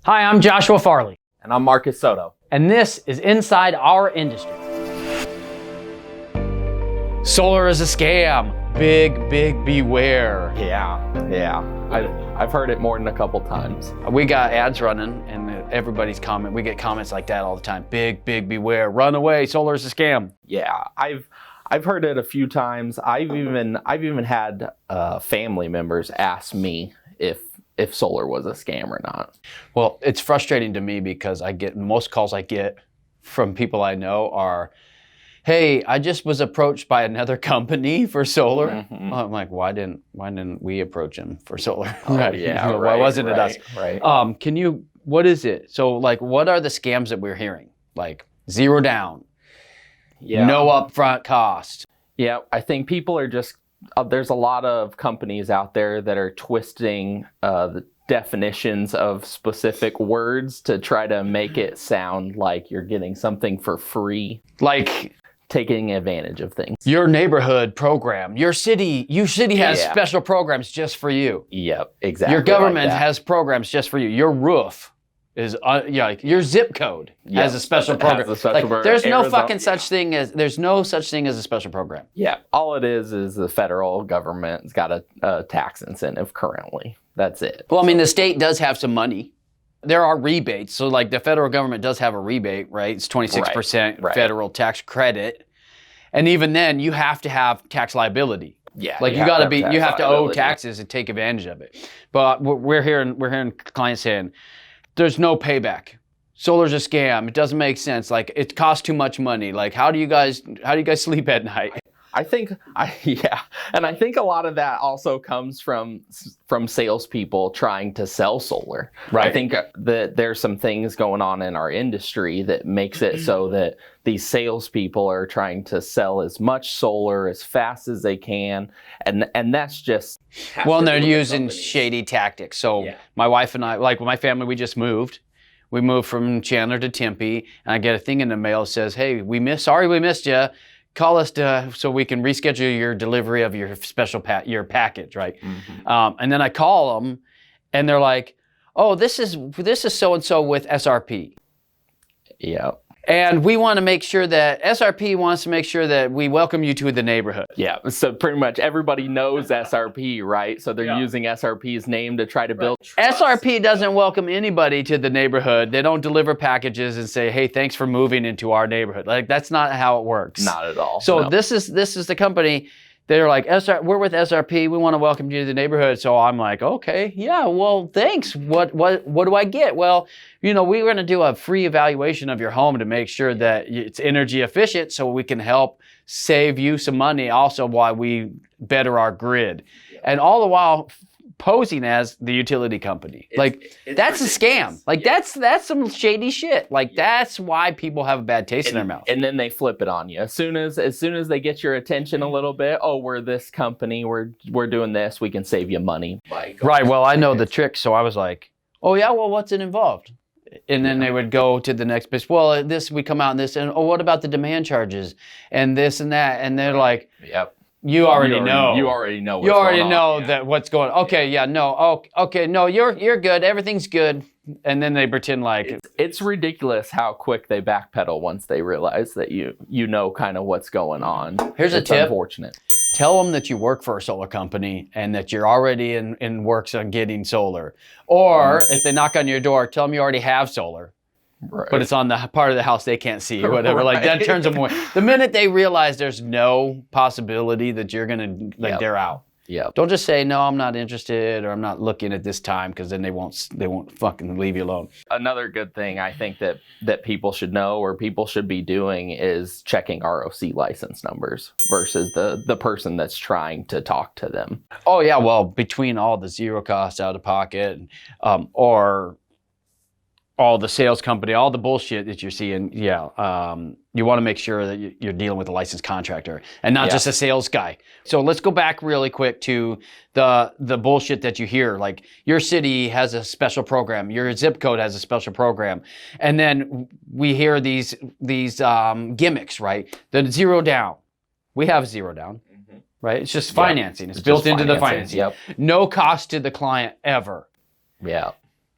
Hi, I'm Joshua Farley. And I'm Marcus Soto. And this is Inside Our Industry. Solar is a scam. Big beware. Yeah. I've heard it more than a couple times. We got ads running and everybody's comment. We get comments like that all the time. Big beware. Run away. Solar is a scam. Yeah, I've heard it a few times. I've even had family members ask me if solar was a scam or not. Well, it's frustrating to me because most calls I get from people I know are, hey, I just was approached by another company for solar. Mm-hmm. I'm like, why didn't we approach him for solar? Oh, yeah, why wasn't it us? Right. What is it? So like, what are the scams that we're hearing? Like zero down, no upfront cost. Yeah, I think people are just, there's a lot of companies out there that are twisting the definitions of specific words to try to make it sound like you're getting something for free. Like taking advantage of things. Your neighborhood program, your city has special programs just for you. Yep, exactly. Your government has programs just for you. Your roof is like your zip code has a special program. There's no such thing as a special program. Yeah, all it is the federal government's got a tax incentive currently. That's it. Well, I mean, the state does have some money. There are rebates. So like the federal government does have a rebate, right? It's 26% federal tax credit. And even then you have to have tax liability. Yeah. Like you have to owe taxes and take advantage of it. But we're hearing clients saying there's no payback. Solar's a scam. It doesn't make sense. Like it costs too much money. Like how do you guys sleep at night? I think a lot of that also comes from salespeople trying to sell solar. Right. I think that there's some things going on in our industry that makes it so that these salespeople are trying to sell as much solar as fast as they can, and that's just and they're using shady tactics. So my wife and I, like my family, we just moved. We moved from Chandler to Tempe, and I get a thing in the mail that says, "Hey, sorry we missed you. Call us so we can reschedule your delivery of your special your package," right? Mm-hmm. And then I call them, and they're like, "Oh, this is so and so with SRP." Yeah. And we want to make sure that SRP wants to make sure that we welcome you to the neighborhood. Yeah. So pretty much everybody knows SRP, right? So they're using SRP's name to try to build trust. SRP doesn't welcome anybody to the neighborhood. They don't deliver packages and say, "Hey, thanks for moving into our neighborhood." Like that's not how it works. Not at all. So this is the company. They're like, we're with SRP. We want to welcome you to the neighborhood. So I'm like, okay, yeah, well, thanks. What do I get? Well, we're going to do a free evaluation of your home to make sure that it's energy efficient so we can help save you some money also while we better our grid. And all the while posing as the utility company. That's a scam. Like that's some shady shit. Like that's why people have a bad taste in their mouth. And then they flip it on you. As soon as they get your attention a little bit, "Oh, we're this company, we're doing this, we can save you money." Right. Well, I know the trick, so I was like, "Oh yeah, well, what's it involved?" And then they would go to the next bit. Well, we come out in this, and what about the demand charges and this and that? And they're like, "Yep. You already know. You already know. That what's going on. Okay, yeah, no. Oh, okay, no, you're good. Everything's good." And then they pretend like it's ridiculous how quick they backpedal once they realize that you know kind of what's going on. Here's a tip. Unfortunate. Tell them that you work for a solar company and that you're already in works on getting solar. Or if they knock on your door, tell them you already have solar. Right. But it's on the part of the house they can't see or whatever. Right. Like that turns them away. The minute they realize there's no possibility that you're gonna they're out. Yeah. Don't just say no, I'm not interested or I'm not looking at this time, because then they won't fucking leave you alone. Another good thing I think that people should know or people should be doing is checking ROC license numbers versus the person that's trying to talk to them. Oh yeah, well between all the zero costs out of pocket or all the sales company, all the bullshit that you're seeing, you want to make sure that you're dealing with a licensed contractor and not just a sales guy. So let's go back really quick to the bullshit that you hear. Like your city has a special program, your zip code has a special program, and then we hear these gimmicks, right? The zero down. We have zero down, right? It's just financing. It's built into the financing. Yep. No cost to the client ever. Yeah.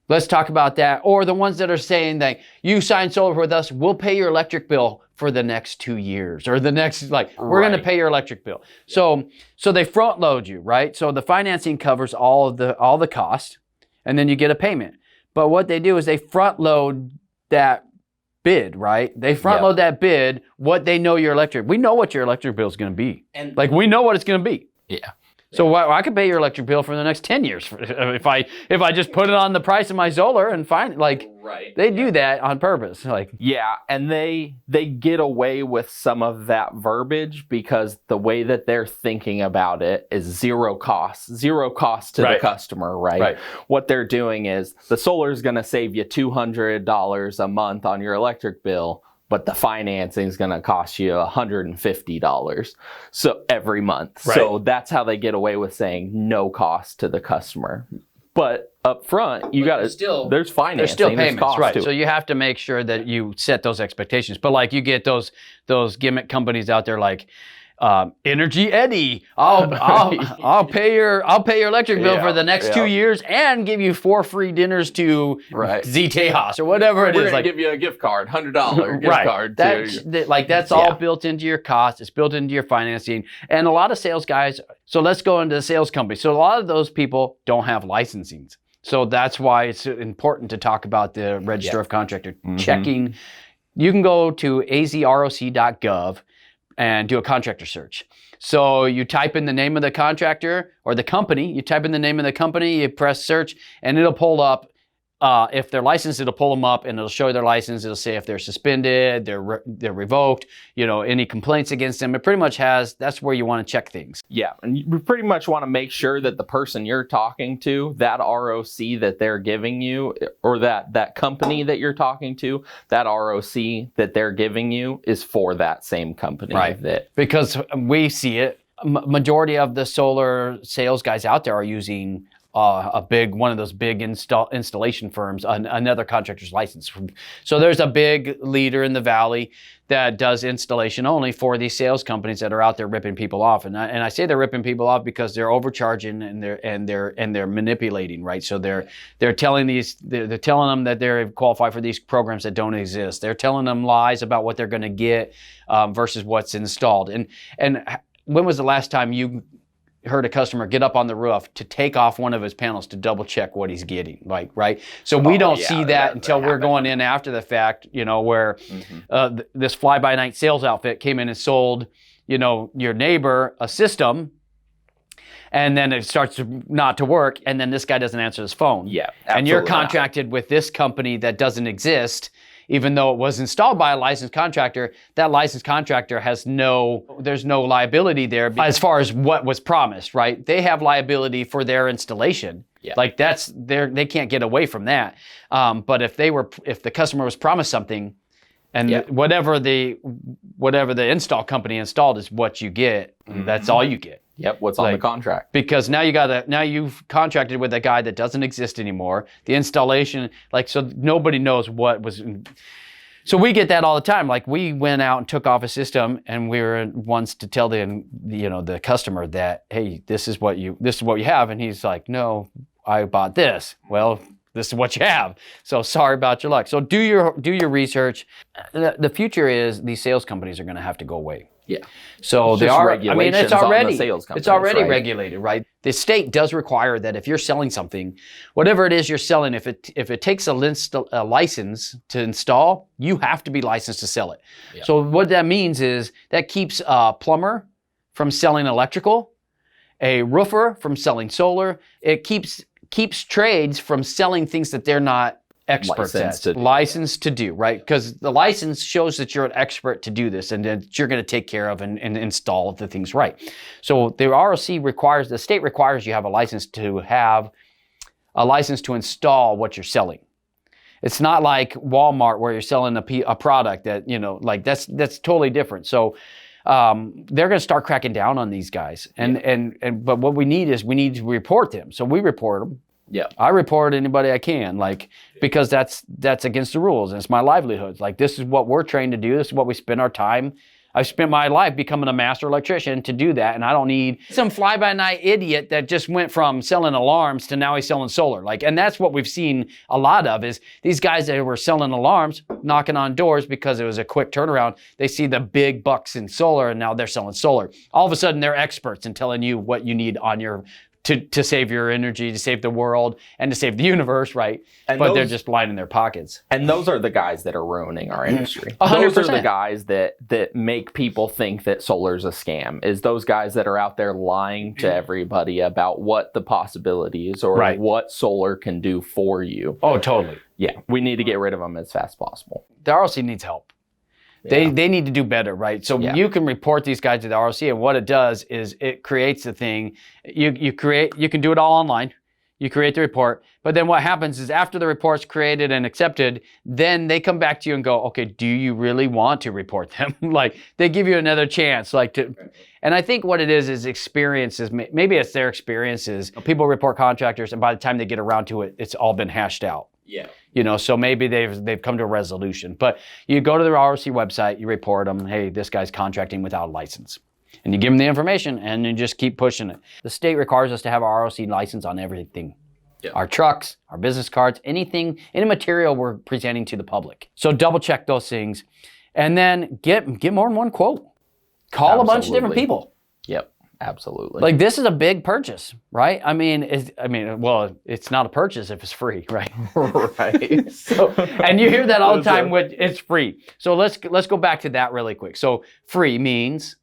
Let's talk about that. Or the ones that are saying that you sign solar with us, we'll pay your electric bill for the next 2 years or the next, we're going to pay your electric bill. So they front load you, right? So the financing covers all the cost, and then you get a payment. But what they do is they front load that bid, right? They front load that bid, what they know your electric. We know what your electric bill is going to be. And we know what it's going to be. Yeah. So I could pay your electric bill for the next 10 years if I just put it on the price of my solar and find they do that on purpose. And they get away with some of that verbiage because the way that they're thinking about it is zero cost to the customer, right? What they're doing is the solar is going to save you $200 a month on your electric bill, but the financing is going to cost you $150 every month. Right. So that's how they get away with saying no cost to the customer. But up front, there's financing. There's still payments, cost right? too. So you have to make sure that you set those expectations. But you get those gimmick companies out there like Energy Eddie. I'll pay your electric bill for the next 2 years and give you 4 free dinners to Z Tejas or whatever it is. We're gonna give you a gift card, $100 gift card. That's all built into your cost. It's built into your financing. And a lot of sales guys. So let's go into the sales company. So a lot of those people don't have licensings. So that's why it's important to talk about the Register of Contractor checking. You can go to azroc.gov and do a contractor search. So you type in the name of the contractor or the company, you type in the name of the company, you press search, and it'll pull up, if they're licensed, it'll pull them up and it'll show you their license. It'll say if they're suspended, they're revoked, any complaints against them. It pretty much that's where you want to check things. Yeah, and you pretty much want to make sure that the person you're talking to, that ROC that they're giving you, or that company that you're talking to, that ROC that they're giving you is for that same company. Right, because we see it. Majority of the solar sales guys out there are using one of those big installation firms, another contractor's license. So there's a big leader in the valley that does installation only for these sales companies that are out there ripping people off. And I say they're ripping people off because they're overcharging and they're manipulating, right? So they're telling them that they're qualified for these programs that don't exist. They're telling them lies about what they're going to get versus what's installed. And when was the last time you heard a customer get up on the roof to take off one of his panels to double check what he's getting, right? So we don't see that until we're going in after the fact, where this fly-by-night sales outfit came in and sold, your neighbor a system, and then it starts not to work, and then this guy doesn't answer his phone. Yeah, and you're contracted with this company that doesn't exist, even though it was installed by a licensed contractor. That licensed contractor there's no liability there as far as what was promised, right? They have liability for their installation. Yeah. They can't get away from that. But if the customer was promised something, and whatever the install company installed is what you get, that's all you get. Yep, what's on the contract. Because now you've contracted with a guy that doesn't exist anymore. The installation, so nobody knows what was. So we get that all the time. We went out and took off a system, and we were ones to tell the customer that, hey, this is what you have, and he's like, no, I bought this. Well, this is what you have. So sorry about your luck. So do your research. The future is these sales companies are going to have to go away. Yeah. So they are. I mean, it's already right? regulated, right? The state does require that if you're selling something, whatever it is you're selling, if it takes a license to install, you have to be licensed to sell it. Yeah. So what that means is that keeps a plumber from selling electrical, a roofer from selling solar. It keeps trades from selling things that they're not experts licensed to do, right? Because the license shows that you're an expert to do this and that you're going to take care of and install the things right. So the state requires you have a license to install what you're selling. It's not like Walmart where you're selling a product that, that's totally different. So they're going to start cracking down on these guys. But what we need to report them. So we report them. Yeah, I report anybody I can, because that's against the rules and it's my livelihood. This is what we're trained to do. This is what we spend our time I've spent my life becoming a master electrician to do that, and I don't need some fly-by-night idiot that just went from selling alarms to now he's selling solar. And that's what we've seen a lot of, is these guys that were selling alarms, knocking on doors because it was a quick turnaround. They see the big bucks in solar, and now they're selling solar. All of a sudden, they're experts in telling you what you need on your to save your energy, to save the world, and to save the universe, right? But they're just lining their pockets. And those are the guys that are ruining our industry. 100%. Those are the guys that make people think that solar's a scam, is those guys that are out there lying to everybody about what the possibilities or what solar can do for you. Oh, totally. Yeah, we need to get rid of them as fast as possible. The ROC needs help. They need to do better, right? So you can report these guys to the ROC, and what it does is it creates the thing. You can do it all online. You create the report, but then what happens is after the report's created and accepted, then they come back to you and go, okay, do you really want to report them? They give you another chance, and I think what it is experiences. Maybe it's their experiences. People report contractors, and by the time they get around to it, it's all been hashed out. Yeah. So maybe they've come to a resolution. But you go to the ROC website, you report them, hey, this guy's contracting without a license. And you give them the information, and you just keep pushing it. The state requires us to have our ROC license on everything. Yeah. Our trucks, our business cards, any material we're presenting to the public. So double check those things. And then get more than one quote. Call a bunch of different people. Yep. Absolutely. This is a big purchase, right? It's not a purchase if it's free, right? Right. And you hear that all the time with it's free. So let's go back to that really quick. So free means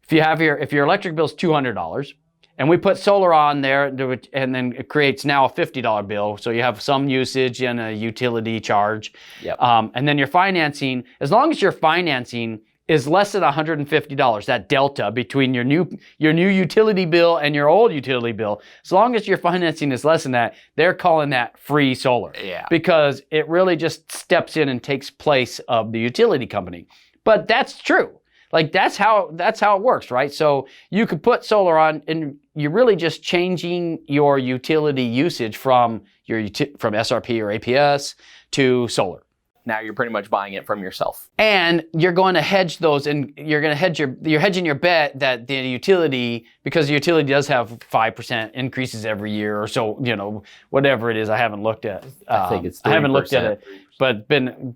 if your electric bill is $200, and we put solar on there, and then it creates now a $50 bill. So you have some usage and a utility charge. Yep. And then your financing, as long as your financing is less than $150, that delta between your new utility bill and your old utility bill, as long as your financing is less than that, they're calling that free solar. Yeah. Because it really just steps in and takes place of the utility company. But that's true. That's how it works, right? So you could put solar on, and you're really just changing your utility usage from SRP or APS to solar. Now you're pretty much buying it from yourself. And you're going to hedge those, and you're hedging your bet that the utility, because the utility does have 5% increases every year or so, whatever it is. I haven't looked at. I think it's 3%. I haven't looked at it, but been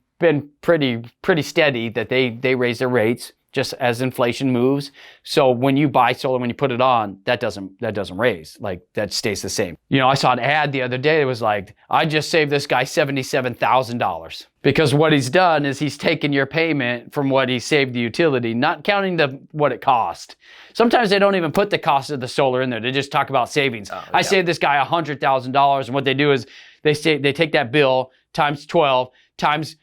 pretty steady that they raise their rates just as inflation moves. So when you buy solar, when you put it on, that doesn't raise. That stays the same. I saw an ad the other day that was I just saved this guy $77,000. Because what he's done is he's taken your payment from what he saved the utility, not counting what it cost. Sometimes they don't even put the cost of the solar in there. They just talk about savings. I saved this guy $100,000, and what they do is they take that bill times 12 times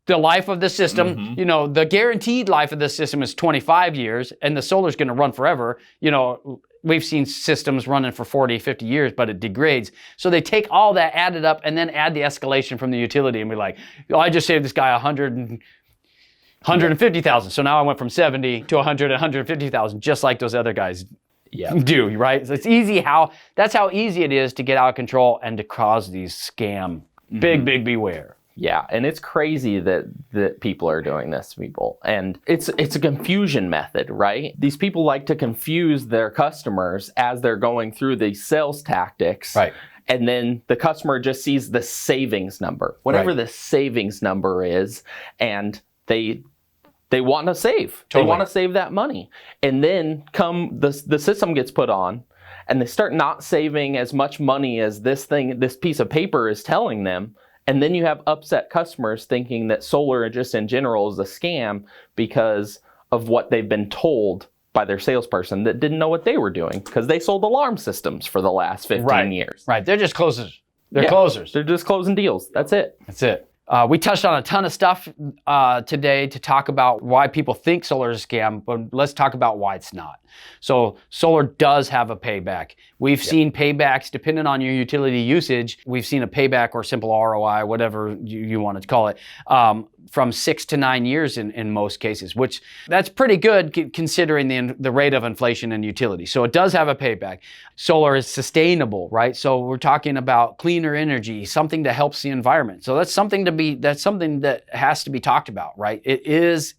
the life of the system. Mm-hmm. The guaranteed life of the system is 25 years, and the solar's going to run forever. We've seen systems running for 40, 50 years, but it degrades. So they take all that, add it up, and then add the escalation from the utility and be like, I just saved this guy $150,000. So now I went from 70 to 100, 150,000, just like those other guys do, right? So it's easy that's how easy it is to get out of control and to cause these scam. Mm-hmm. Big beware. Yeah, and it's crazy that people are doing this to people. And it's a confusion method, right? These people like to confuse their customers as they're going through these sales tactics. Right. And then the customer just sees the savings number, whatever the savings number is, and they want to save. Totally. They want to save that money. And then the system gets put on, and they start not saving as much money as this piece of paper is telling them. And then you have upset customers thinking that solar just in general is a scam because of what they've been told by their salesperson that didn't know what they were doing because they sold alarm systems for the last 15 years. Right. They're just closers. They're closers. They're just closing deals. That's it. We touched on a ton of stuff today to talk about why people think solar is a scam, but let's talk about why it's not. So solar does have a payback. We've seen paybacks depending on your utility usage. We've seen a payback or simple ROI, whatever you want to call it, from 6 to 9 years in most cases, which that's pretty good considering the rate of inflation and utility. So it does have a payback. Solar is sustainable, right? So we're talking about cleaner energy, something that helps the environment. So that's something that has to be talked about, right? It is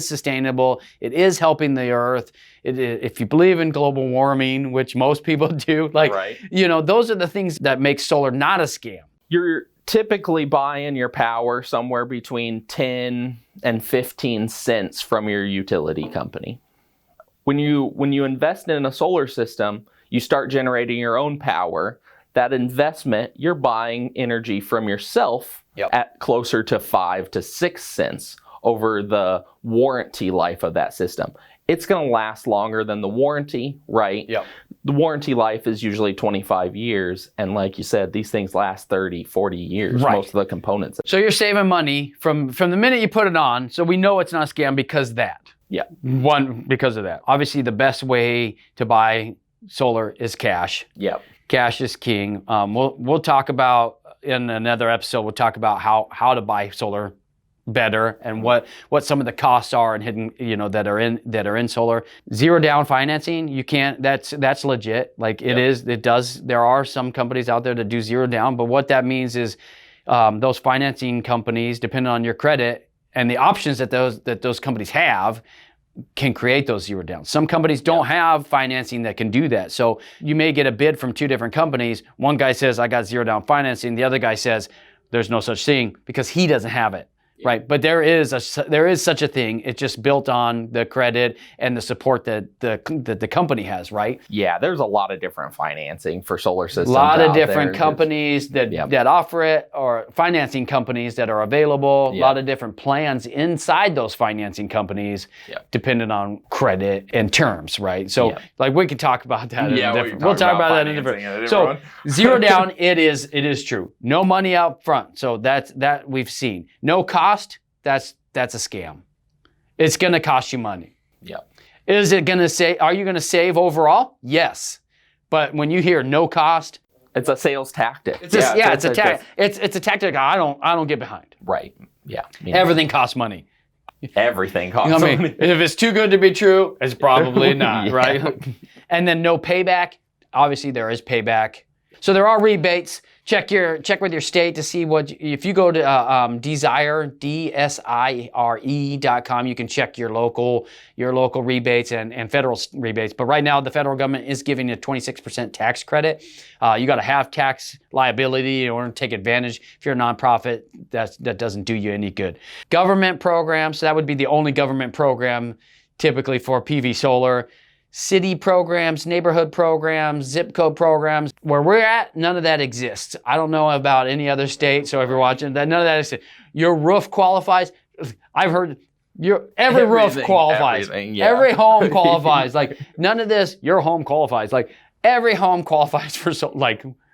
sustainable. It is helping the earth. If you believe in global warming, which most people do, those are the things that make solar not a scam. You're typically buying your power somewhere between 10 and 15 cents from your utility company. When you invest in a solar system, you start generating your own power. That investment, you're buying energy from yourself at closer to 5 to 6 cents over the warranty life of that system. It's going to last longer than the warranty, right? Yep. The warranty life is usually 25 years. And like you said, these things last 30, 40 years, most of the components. So you're saving money from the minute you put it on. So we know it's not a scam because of that. Yeah. Because of that. Obviously, the best way to buy solar is cash. Yep. Cash is king. We'll talk about, in another episode, we'll talk about how to buy solar better and what some of the costs are and hidden, that are in solar. Zero down financing, you can't, that's legit. Like it does, there are some companies out there that do zero down, but what that means is those financing companies, depending on your credit and the options that those companies have, can create those zero down. Some companies don't have financing that can do that. So you may get a bid from two different companies. One guy says, I got zero down financing. The other guy says, there's no such thing because he doesn't have it. Right, but there is such a thing. It's just built on the credit and the support that the company has, right? Yeah, there's a lot of different financing for solar systems. A lot of different companies that offer it, or financing companies that are available. A lot of different plans inside those financing companies, depending on credit and terms, right? So, like we could talk about that. We'll talk about that in a different. So, zero down, it is true. No money up front. So that we've seen. No cost. That's a scam. It's going to cost you money. Yeah. Are you going to save overall? Yes. But when you hear no cost, it's a sales tactic. It's a tactic I don't get behind. Right. Yeah. Everything costs money. Everything costs money. If it's too good to be true, it's probably not, right? And then no payback. Obviously there is payback. So there are rebates. Check with your state to see if you go to Desire, DSIRE.com, you can check your local rebates and federal rebates. But right now the federal government is giving a 26% tax credit. You got to have tax liability in order to take advantage. If you're a nonprofit, that doesn't do you any good. Government programs, so that would be the only government program typically for PV solar. City programs, neighborhood programs, zip code programs. Where we're at, none of that exists. I don't know about any other state, so if you're watching, none of that exists. Your roof qualifies. I've heard every roof qualifies. Every home qualifies. Like none of this, your home qualifies. Like every home qualifies for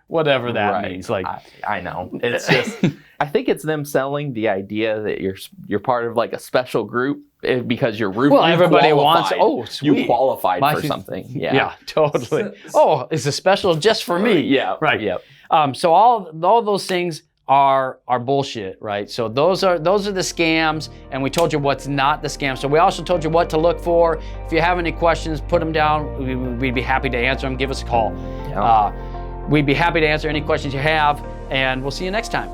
whatever that means. Like I know. It's just I think it's them selling the idea that you're part of like a special group because your roof. Well, everybody wants. Oh, sweet. You qualified for something. Yeah, totally. It's a special just for me. Yeah, right. Yep. So all those things are bullshit, right? So those are the scams, and we told you what's not the scam. So we also told you what to look for. If you have any questions, put them down. We'd be happy to answer them. Give us a call. Yeah. We'd be happy to answer any questions you have, and we'll see you next time.